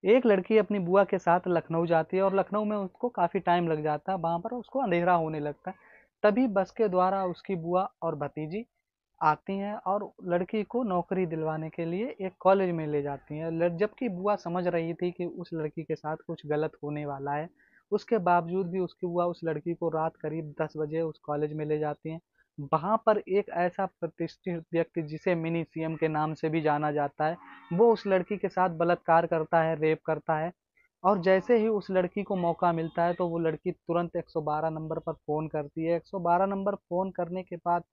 एक लड़की अपनी बुआ के साथ लखनऊ जाती है और लखनऊ में उसको काफ़ी टाइम लग जाता है, वहाँ पर उसको अंधेरा होने लगता है। तभी बस के द्वारा उसकी बुआ और भतीजी आती हैं और लड़की को नौकरी दिलवाने के लिए एक कॉलेज में ले जाती हैं। जबकि बुआ समझ रही थी कि उस लड़की के साथ कुछ गलत होने वाला है, उसके बावजूद भी उसकी बुआ उस लड़की को रात करीब 10 बजे उस कॉलेज में ले जाती हैं। वहाँ पर एक ऐसा प्रतिष्ठित व्यक्ति जिसे मिनी सीएम के नाम से भी जाना जाता है, वो उस लड़की के साथ बलात्कार करता है, रेप करता है। और जैसे ही उस लड़की को मौका मिलता है तो वो लड़की तुरंत 112 नंबर पर फ़ोन करती है। 112 नंबर फ़ोन करने के बाद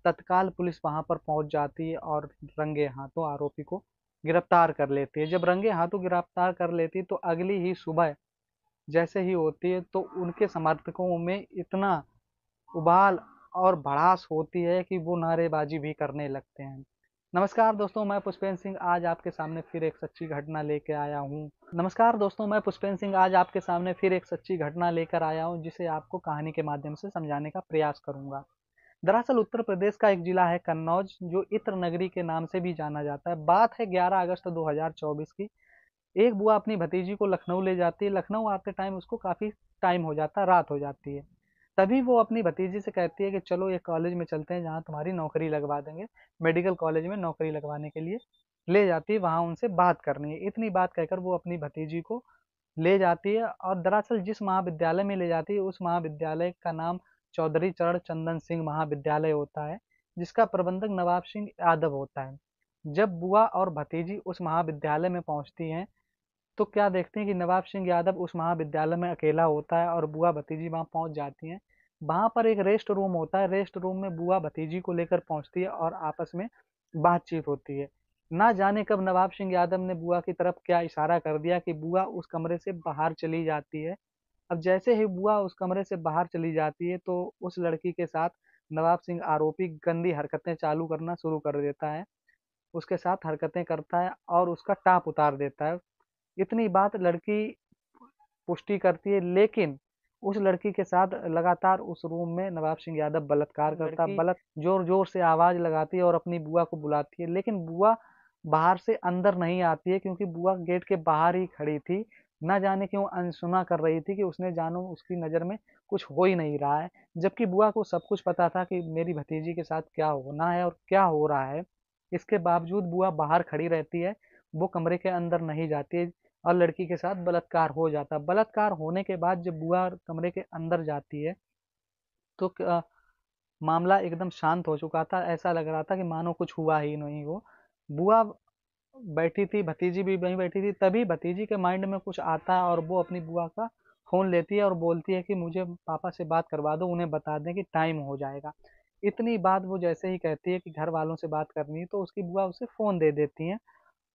तत्काल पुलिस वहां पर पहुंच जाती है और रंगे हाथों आरोपी को गिरफ्तार कर लेती है। जब रंगे हाथों गिरफ्तार कर लेती है तो अगली ही सुबह जैसे ही होती है तो उनके समर्थकों में इतना उबाल और भड़ास होती है कि वो नारेबाजी भी करने लगते हैं। नमस्कार दोस्तों, मैं पुष्पेंद्र सिंह आज आपके सामने फिर एक सच्ची घटना लेके आया हूँ। नमस्कार दोस्तों, मैं पुष्पेंद्र सिंह आज आपके सामने फिर एक सच्ची घटना लेकर आया हूँ, जिसे आपको कहानी के माध्यम से समझाने का प्रयास करूंगा। दरअसल उत्तर प्रदेश का एक जिला है कन्नौज, जो इत्र नगरी के नाम से भी जाना जाता है। बात है 11 अगस्त 2024 की। एक बुआ अपनी भतीजी को लखनऊ ले जाती है। लखनऊ आते टाइम उसको काफ़ी टाइम हो जाता है, रात हो जाती है। तभी वो अपनी भतीजी से कहती है कि चलो एक कॉलेज में चलते हैं जहाँ तुम्हारी नौकरी लगवा देंगे। मेडिकल कॉलेज में नौकरी लगवाने के लिए ले जाती है, वहाँ उनसे बात करनी है। इतनी बात कहकर वो अपनी भतीजी को ले जाती है और दरअसल जिस महाविद्यालय में ले जाती है उस महाविद्यालय का नाम चौधरी चरण चंदन सिंह महाविद्यालय होता है, जिसका प्रबंधक नवाब सिंह यादव होता है। जब बुआ और भतीजी उस महाविद्यालय में पहुंचती हैं तो क्या देखते हैं कि नवाब सिंह यादव उस महाविद्यालय में अकेला होता है और बुआ भतीजी वहां पहुंच जाती हैं। वहां पर एक रेस्ट रूम होता है, रेस्ट रूम में बुआ भतीजी को लेकर पहुंचती है और आपस में बातचीत होती है। ना जाने कब नवाब सिंह यादव ने बुआ की तरफ क्या इशारा कर दिया कि बुआ उस कमरे से बाहर चली जाती है। अब जैसे ही बुआ उस कमरे से बाहर चली जाती है तो उस लड़की के साथ नवाब सिंह आरोपी गंदी हरकतें चालू करना शुरू कर देता है, उसके साथ हरकतें करता है और उसका टाप उतार देता है। इतनी बात लड़की पुष्टि करती है, लेकिन उस लड़की के साथ लगातार उस रूम में नवाब सिंह यादव बलात्कार करता है। जोर जोर से आवाज लगाती है और अपनी बुआ को बुलाती है, लेकिन बुआ बाहर से अंदर नहीं आती है क्योंकि बुआ गेट के बाहर ही खड़ी थी। ना जाने क्यों अनसुना कर रही थी कि उसने जानो उसकी नज़र में कुछ हो ही नहीं रहा है, जबकि बुआ को सब कुछ पता था कि मेरी भतीजी के साथ क्या होना है और क्या हो रहा है। इसके बावजूद बुआ बाहर खड़ी रहती है, वो कमरे के अंदर नहीं जाती है और लड़की के साथ बलात्कार हो जाता है। बलात्कार होने के बाद जब बुआ कमरे के अंदर जाती है तो मामला एकदम शांत हो चुका था, ऐसा लग रहा था कि मानो कुछ हुआ ही नहीं हो। बुआ बैठी थी, भतीजी भी वहीं बैठी थी, तभी भतीजी के माइंड में कुछ आता है और वो अपनी बुआ का फ़ोन लेती है और बोलती है कि मुझे पापा से बात करवा दो, उन्हें बता दें कि टाइम हो जाएगा। इतनी बात वो जैसे ही कहती है कि घर वालों से बात करनी है तो उसकी बुआ उसे फ़ोन दे देती हैं।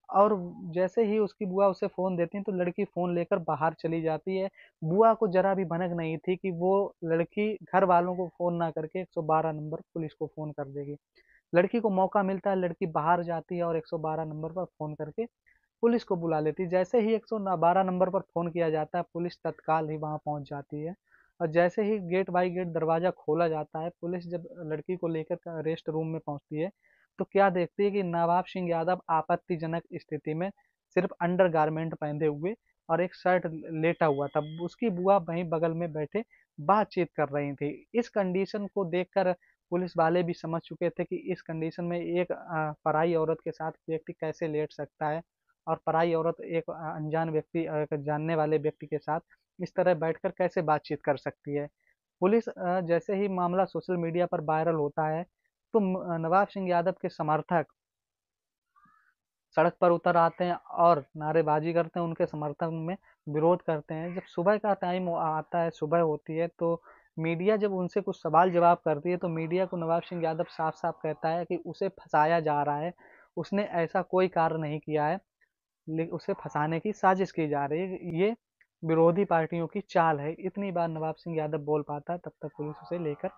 और जैसे ही उसकी बुआ उसे फ़ोन देती हैं तो लड़की फ़ोन लेकर बाहर चली जाती है। बुआ को ज़रा भी भनक नहीं थी कि वो लड़की घर वालों को फ़ोन ना करके 112 नंबर पुलिस को फ़ोन कर देगी। लड़की को मौका मिलता है, लड़की बाहर जाती है और 112 नंबर पर फ़ोन करके पुलिस को बुला लेती है। जैसे ही 112 नंबर पर फ़ोन किया जाता है, पुलिस तत्काल ही वहाँ पहुँच जाती है और जैसे ही गेट बाई गेट दरवाज़ा खोला जाता है, पुलिस जब लड़की को लेकर रेस्ट रूम में पहुँचती है, तो क्या देखती है कि नवाब सिंह यादव आपत्तिजनक स्थिति में सिर्फ अंडरगारमेंट पहने हुए और एक शर्ट लेटा हुआ था। उसकी बुआ वहीं बगल में बैठे बातचीत कर रही थी। इस कंडीशन को देखकर पुलिस वाले भी समझ चुके थे कि इस कंडीशन में एक पराई औरत के साथ व्यक्ति कैसे लेट सकता है और पराई औरत एक अनजान व्यक्ति, एक जानने वाले व्यक्ति के साथ इस तरह बैठकर कैसे बातचीत कर सकती है। पुलिस जैसे ही मामला सोशल मीडिया पर वायरल होता है तो नवाब सिंह यादव के समर्थक सड़क पर उतर आते हैं और नारेबाजी करते हैं, उनके समर्थन में विरोध करते हैं। जब सुबह का टाइम आता है, सुबह होती है, तो मीडिया जब उनसे कुछ सवाल जवाब करती है तो मीडिया को नवाब सिंह यादव साफ साफ कहता है कि उसे फंसाया जा रहा है, उसने ऐसा कोई कार्य नहीं किया है, उसे फंसाने की साजिश की जा रही है, ये विरोधी पार्टियों की चाल है। इतनी बार नवाब सिंह यादव बोल पाता है, तब तक पुलिस उसे लेकर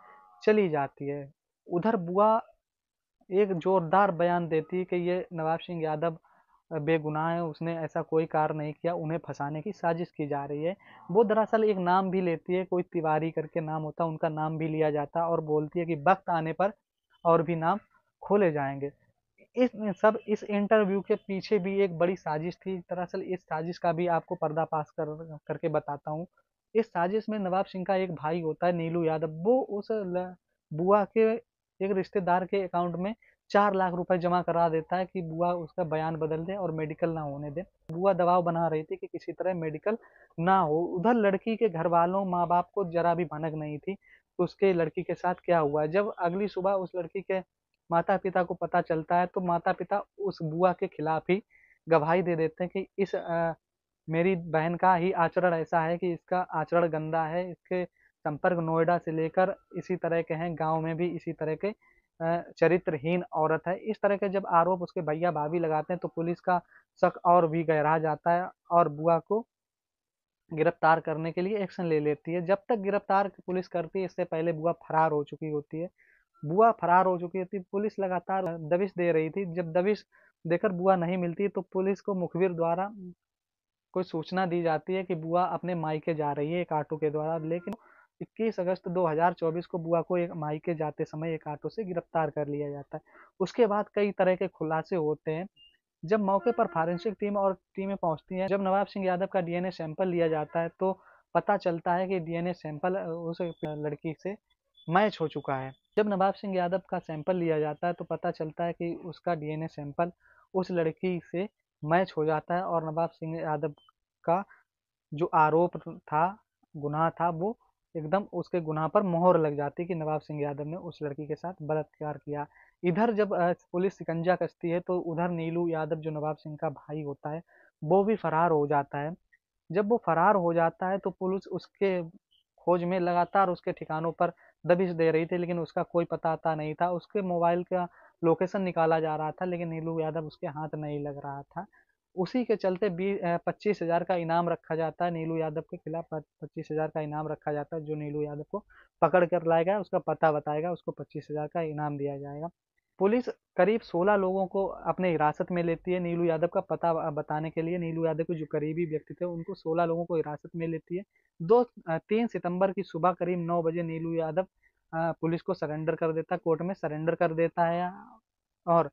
चली जाती है। उधर बुआ एक जोरदार बयान देती है कि ये नवाब सिंह यादव बेगुनाह है, उसने ऐसा कोई कार्य नहीं किया, उन्हें फंसाने की साजिश की जा रही है। वो दरअसल एक नाम भी लेती है, कोई तिवारी करके नाम होता है, उनका नाम भी लिया जाता है और बोलती है कि वक्त आने पर और भी नाम खोले जाएंगे। इस इंटरव्यू के पीछे भी एक बड़ी साजिश थी। दरअसल इस साजिश का भी आपको पर्दाफाश करके बताता हूँ। इस साजिश में नवाब सिंह का एक भाई होता है नीलू यादव, वो उस बुआ के एक रिश्तेदार के अकाउंट में 4 लाख रुपए जमा करा देता है कि बुआ उसका बयान बदल दे और मेडिकल ना होने दे। बुआ दबाव बना रही थी कि किसी तरह मेडिकल ना हो। उधर लड़की के घर वालों माँ बाप को जरा भी भनक नहीं थी उसके लड़की के साथ क्या हुआ है। जब अगली सुबह उस लड़की के माता पिता को पता चलता है तो माता पिता उस बुआ के खिलाफ ही गवाही दे देते हैं कि इस मेरी बहन का ही आचरण ऐसा है कि इसका आचरण गंदा है, इसके संपर्क नोएडा से लेकर इसी तरह के हैं, गांव में भी इसी तरह के चरित्रहीन औरत है। इस तरह के जब आरोप उसके भैया भाभी लगाते हैं तो पुलिस का शक और भी गहरा जाता है और बुआ को गिरफ्तार करने के लिए एक्शन ले लेती है। जब तक गिरफ्तार पुलिस करती है इससे पहले बुआ फरार हो चुकी होती है। बुआ फरार हो चुकी थी, पुलिस लगातार दबिश दे रही थी। जब दबिश देकर बुआ नहीं मिलती तो पुलिस को मुखबिर द्वारा कोई सूचना दी जाती है कि बुआ अपने मायके जा रही है एक ऑटो के द्वारा। लेकिन 21 अगस्त 2024 को बुआ को एक मायके जाते समय एक ऑटो से गिरफ्तार कर लिया जाता है। उसके बाद कई तरह के खुलासे होते हैं। जब मौके पर फॉरेंसिक टीम और टीमें पहुंचती हैं, जब नवाब सिंह यादव का डीएनए सैंपल लिया जाता है तो पता चलता है कि डीएनए सैंपल उस लड़की से मैच हो चुका है। जब नवाब सिंह यादव का सैंपल लिया जाता है तो पता चलता है कि उसका डीएनए सैंपल उस लड़की से मैच हो जाता है और नवाब सिंह यादव का जो आरोप था, गुनाह था, वो एकदम उसके गुनाह पर मोहर लग जाती है कि नवाब सिंह यादव ने उस लड़की के साथ बलात्कार किया। इधर जब पुलिस शिकंजा कसती है तो उधर नीलू यादव जो नवाब सिंह का भाई होता है वो भी फरार हो जाता है। जब वो फरार हो जाता है तो पुलिस उसके खोज में लगातार उसके ठिकानों पर दबिश दे रही थी लेकिन उसका कोई पता आता नहीं था। उसके मोबाइल का लोकेशन निकाला जा रहा था लेकिन नीलू यादव उसके हाथ नहीं लग रहा था। उसी के चलते 25,000 का इनाम रखा जाता है नीलू यादव के खिलाफ। 25,000 का इनाम रखा जाता है। जो नीलू यादव को पकड़ कर लाएगा उसका पता बताएगा उसको 25,000 का इनाम दिया जाएगा। पुलिस करीब 16 लोगों को अपने हिरासत में लेती है नीलू यादव का पता बताने के लिए। नीलू यादव के जो करीबी व्यक्ति थे उनको 16 लोगों को हिरासत में लेती है। 3 सितंबर की सुबह करीब 9 बजे नीलू यादव पुलिस को सरेंडर कर देता है, कोर्ट में सरेंडर कर देता है और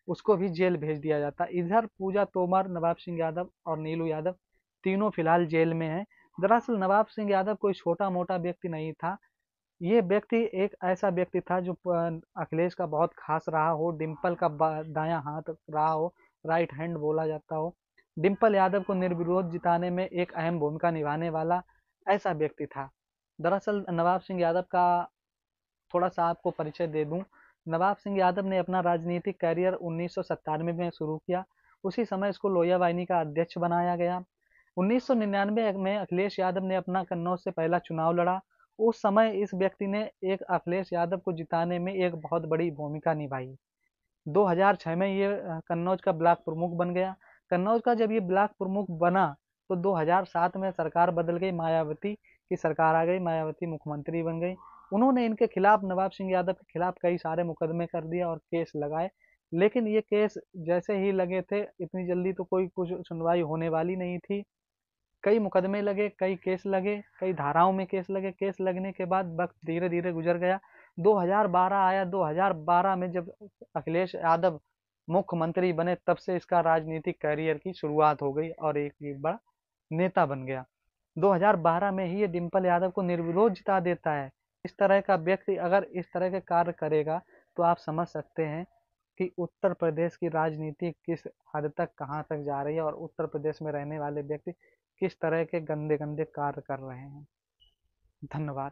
उसको भी जेल भेज दिया जाता है। इधर पूजा तोमर, नवाब सिंह यादव और नीलू यादव तीनों फिलहाल जेल में हैं। दरअसल नवाब सिंह यादव कोई छोटा मोटा व्यक्ति नहीं था। ये व्यक्ति एक ऐसा व्यक्ति था जो अखिलेश का बहुत खास रहा हो, डिम्पल का दायां हाथ रहा हो, राइट हैंड बोला जाता हो। डिम्पल यादव को निर्विरोध जिताने में एक अहम भूमिका निभाने वाला ऐसा व्यक्ति था। दरअसल नवाब सिंह यादव का थोड़ा सा आपको परिचय दे दूं। नवाब सिंह यादव ने अपना राजनीतिक कैरियर 1997 में शुरू किया। उसी समय इसको लोहिया वाहिनी का अध्यक्ष बनाया गया। 1999 में अखिलेश यादव ने अपना कन्नौज से पहला चुनाव लड़ा। उस समय इस व्यक्ति ने एक अखिलेश यादव को जिताने में एक बहुत बड़ी भूमिका निभाई। 2006 में ये कन्नौज का ब्लॉक प्रमुख बन गया। कन्नौज का जब ये ब्लॉक प्रमुख बना तो 2007 में सरकार बदल गई, मायावती की सरकार आ गई, मायावती मुख्यमंत्री बन गई। उन्होंने इनके खिलाफ, नवाब सिंह यादव के खिलाफ कई सारे मुकदमे कर दिए और केस लगाए। लेकिन ये केस जैसे ही लगे थे इतनी जल्दी तो कोई कुछ सुनवाई होने वाली नहीं थी। कई मुकदमे लगे, कई केस लगे, कई धाराओं में केस लगे। केस लगने के बाद वक्त धीरे धीरे गुजर गया। 2012 आया। 2012 में जब अखिलेश यादव मुख्यमंत्री बने तब से इसका राजनीतिक करियर की शुरुआत हो गई और एक बड़ा नेता बन गया। 2012 में ही ये डिम्पल यादव को निर्विरोध जिता देता है। इस तरह का व्यक्ति अगर इस तरह के कार्य करेगा तो आप समझ सकते हैं कि उत्तर प्रदेश की राजनीति किस हद तक कहाँ तक जा रही है और उत्तर प्रदेश में रहने वाले व्यक्ति किस तरह के गंदे गंदे कार्य कर रहे हैं। धन्यवाद।